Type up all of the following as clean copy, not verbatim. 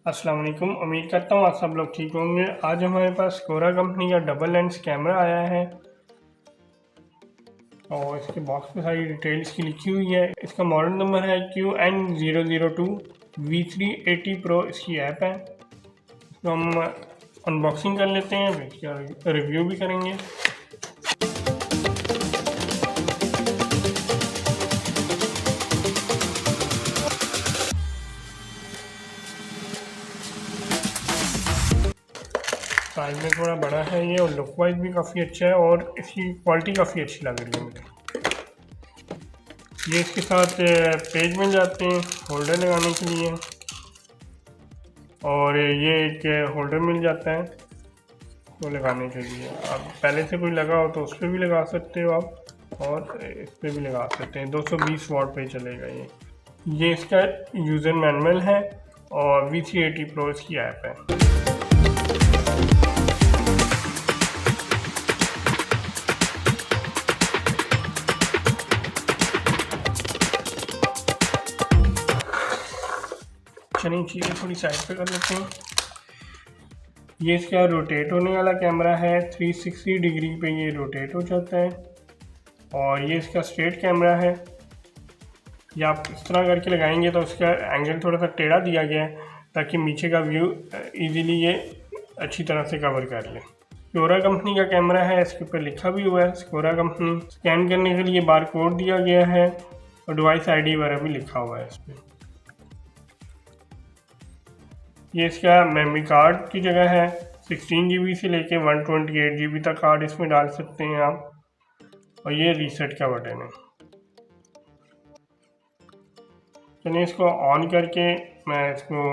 अस्सलाम वालेकुम। उम्मीद करता हूँ आप सब लोग ठीक होंगे। आज हमारे पास कोरा कंपनी का डबल लेंस कैमरा आया है और इसके बॉक्स पे सारी डिटेल्स की लिखी हुई है। इसका मॉडल नंबर है QN002 V380 Pro। इसकी ऐप है। इसको हम अनबॉक्सिंग कर लेते हैं, फिर इसका रिव्यू भी करेंगे। साइज में थोड़ा बड़ा है ये, और लुक वाइज भी काफ़ी अच्छा है और इसकी क्वालिटी काफ़ी अच्छी लग रही है मुझे। ये इसके साथ पेज मिल जाते हैं होल्डर लगाने के लिए, और ये एक होल्डर मिल जाता है वो लगाने के लिए। अब पहले से कोई लगा हो तो उस पर भी लगा सकते हो आप, और इस पर भी लगा सकते हैं। 220 वाट पे चलेगा ये इसका यूज़र मैनुअल है और V380 Pro इसकी ऐप है। चलिए चीज़ें थोड़ी साइड पे कर लेते हैं। ये इसका रोटेट होने वाला कैमरा है, 360 डिग्री पे ये रोटेट हो जाता है। और ये इसका स्ट्रेट कैमरा है। ये आप इस तरह करके लगाएंगे तो उसका एंगल थोड़ा सा टेढ़ा दिया गया है ताकि नीचे का व्यू इजीली ये अच्छी तरह से कवर कर ले। स्कोरा कंपनी का कैमरा है, इसके ऊपर लिखा भी हुआ है स्कोरा कंपनी। स्कैन करने के लिए बार कोड दिया गया है और डिवाइस ID वगैरह भी लिखा हुआ है इसमें। ये इसका मेमोरी कार्ड की जगह है। 16 GB से लेके 128 GB तक कार्ड इसमें डाल सकते हैं आप। और ये रीसेट का बटन है। चलिए इसको ऑन करके मैं इसको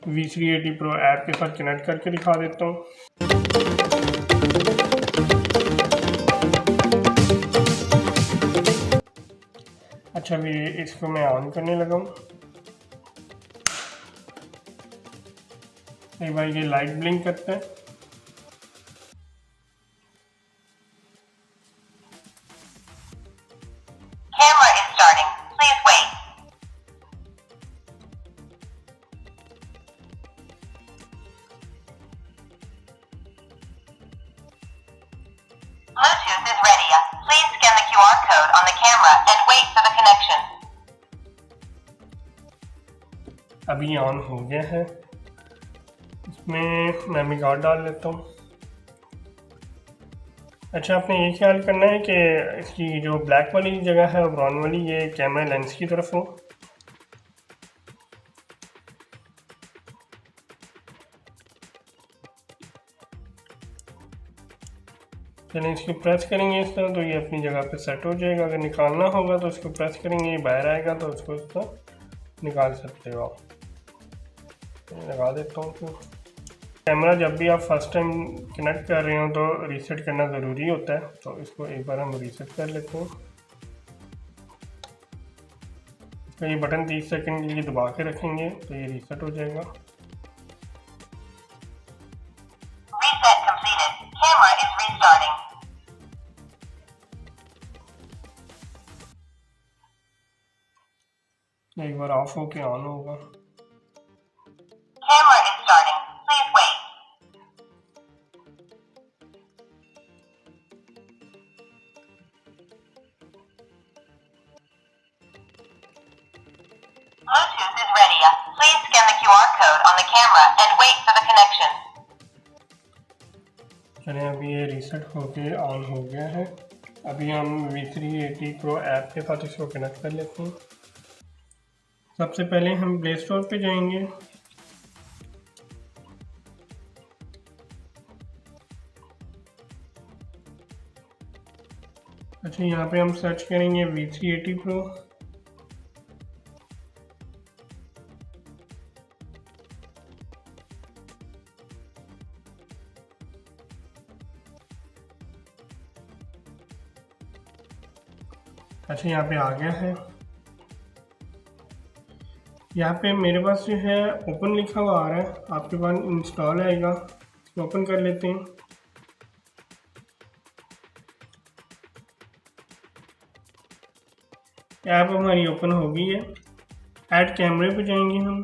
V380 Pro ऐप के साथ कनेक्ट करके दिखा देता हूँ। अच्छा, अभी इसको मैं ऑन करने लगा हूँ। एक बार ये लाइट ब्लिंक करता है। Camera is starting. Please wait. Bluetooth is ready. Please scan the QR code on the camera and wait for the connection. अभी ऑन हो गया है। इसमें मेमोरी कार्ड डाल लेता हूँ। अच्छा, आपने ये ख्याल करना है कि इसकी जो ब्लैक वाली जगह है और ब्राउन वाली, ये कैमरा लेंस की तरफ हो। चलिए इसको प्रेस करेंगे इस तरह तो ये अपनी जगह पे सेट हो जाएगा। अगर निकालना होगा तो इसको प्रेस करेंगे, ये बाहर आएगा तो उसको इस तरह निकाल सकते हो आप। लगा देता हूँ। तो कैमरा जब भी आप फर्स्ट टाइम कनेक्ट कर रहे हो तो रीसेट करना ज़रूरी होता है, तो इसको एक बार हम रीसेट कर लेते हैं। तो ये बटन 30 सेकंड के लिए दबा के रखेंगे तो ये रीसेट हो जाएगा। Reset completed. Camera is restarting. एक बार ऑफ होके ऑन होगा। Camera is starting. Please wait. Bluetooth is ready. Please scan the QR code on the camera and wait for the connection. चलिए अभी ये रीसेट होके ऑन हो गया है। अभी हम V380 Pro ऐप के साथ इसको कनेक्ट कर लेते हैं। सबसे पहले हम प्ले स्टोर पे जाएंगे। अच्छा, यहाँ पे हम सर्च करेंगे V380 Pro। अच्छा, यहाँ पे आ गया है। यहाँ पे मेरे पास जो है ओपन लिखा हुआ आ रहा है, आपके पास इंस्टॉल आएगा। इसको ओपन कर लेते हैं। ऐप हमारी ओपन हो गई है। ऐड कैमरे पे जाएंगे हम।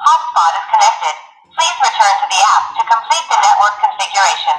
Hotspot is connected. Please return to the app to complete the network configuration.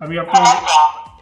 Connecting.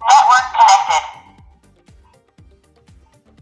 Network connected.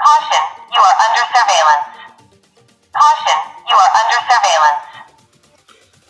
Caution, you are under surveillance. Caution, you are under surveillance.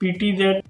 PTZ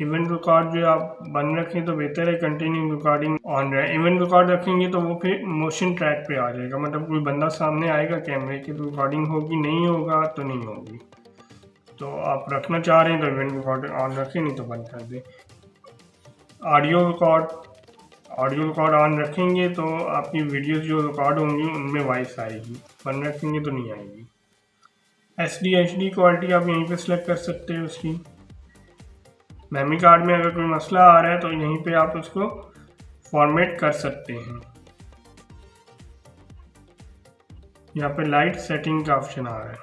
event record जो आप बंद रखें तो बेहतर है, कंटिन्यू रिकॉर्डिंग ऑन रहे। Event record रखेंगे तो वो फिर मोशन ट्रैक पे आ जाएगा, मतलब कोई बंदा सामने आएगा कैमरे की तो रिकॉर्डिंग होगी, नहीं होगा तो नहीं होगी। तो आप रखना चाह रहे हैं तो इवेंट रिकॉर्ड ऑन रखें, नहीं तो बंद कर दें। ऑडियो रिकॉर्ड ऑन रखेंगे तो आपकी वीडियोस जो रिकॉर्ड होंगी उनमें वॉइस आएगी, बंद रखेंगे तो नहीं आएगी। HD क्वालिटी आप यहीं पे सिलेक्ट कर सकते हैं उसकी। मेमोरी कार्ड में अगर कोई मसला आ रहा है तो यहीं पे आप उसको फॉर्मेट कर सकते हैं। यहाँ पे लाइट सेटिंग का ऑप्शन आ रहा है,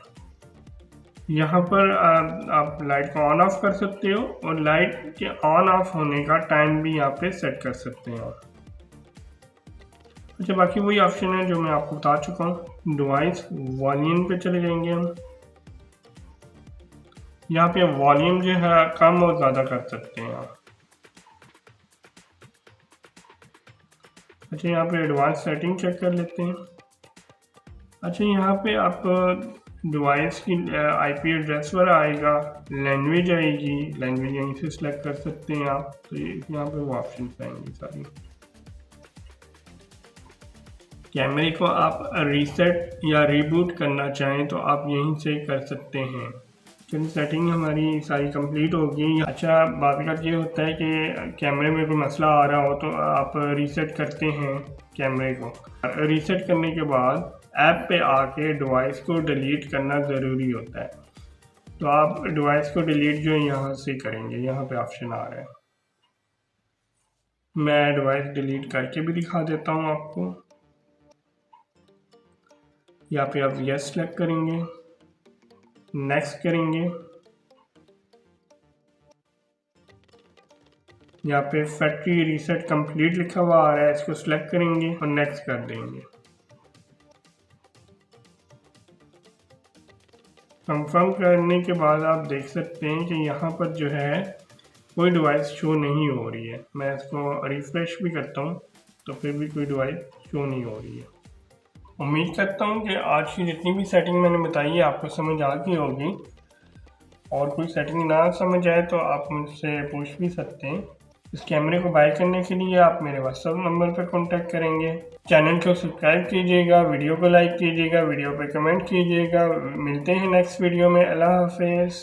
यहाँ पर आप लाइट को ऑन ऑफ कर सकते हो और लाइट के ऑन ऑफ होने का टाइम भी यहाँ पे सेट कर सकते हैं। अच्छा, बाकी वही ऑप्शन है जो मैं आपको बता चुका हूँ। डिवाइस वॉल्यूम पे चले जाएंगे हम। यहाँ पे वॉल्यूम जो है कम और ज़्यादा कर सकते हैं आप। अच्छा, यहाँ पे एडवांस सेटिंग चेक कर लेते हैं। अच्छा, यहाँ पे आप डिवाइस की IP एड्रेस पर आएगा, लैंग्वेज आएगी, लैंग्वेज यहीं से सिलेक्ट कर सकते हैं आप। तो यहाँ पे वो ऑप्शन आएंगे सारी। कैमरे को आप रीसेट या रीबूट करना चाहें तो आप यहीं से कर सकते हैं। चलिए, सेटिंग हमारी सारी कंप्लीट हो गई। अच्छा, बात ये होता है कि कैमरे में कोई मसला आ रहा हो तो आप रीसेट करते हैं कैमरे को। रीसेट करने के बाद ऐप पे आके डिवाइस को डिलीट करना ज़रूरी होता है। तो आप डिवाइस को डिलीट जो है यहाँ से करेंगे, यहाँ पे ऑप्शन आ रहा है। मैं डिवाइस डिलीट करके भी दिखा देता हूँ आपको। यहाँ पे आप यस सेलेक्ट करेंगे, नेक्स्ट करेंगे। यहाँ पे फैक्ट्री रीसेट कंप्लीट लिखा हुआ आ रहा है, इसको सिलेक्ट करेंगे और नेक्स्ट कर देंगे। कंफर्म करने के बाद आप देख सकते हैं कि यहाँ पर जो है कोई डिवाइस शो नहीं हो रही है। मैं इसको रिफ्रेश भी करता हूँ तो फिर भी कोई डिवाइस शो नहीं हो रही है। उम्मीद करता हूँ कि आज की जितनी भी सेटिंग मैंने बताई है आपको समझ आ गई होगी, और कोई सेटिंग ना समझ आए तो आप मुझसे पूछ भी सकते हैं। इस कैमरे को बाय करने के लिए आप मेरे व्हाट्सएप नंबर पर कांटेक्ट करेंगे। चैनल को सब्सक्राइब कीजिएगा, वीडियो को लाइक कीजिएगा, वीडियो पर कमेंट कीजिएगा। मिलते हैं नेक्स्ट वीडियो में। अल्लाह हाफिज़।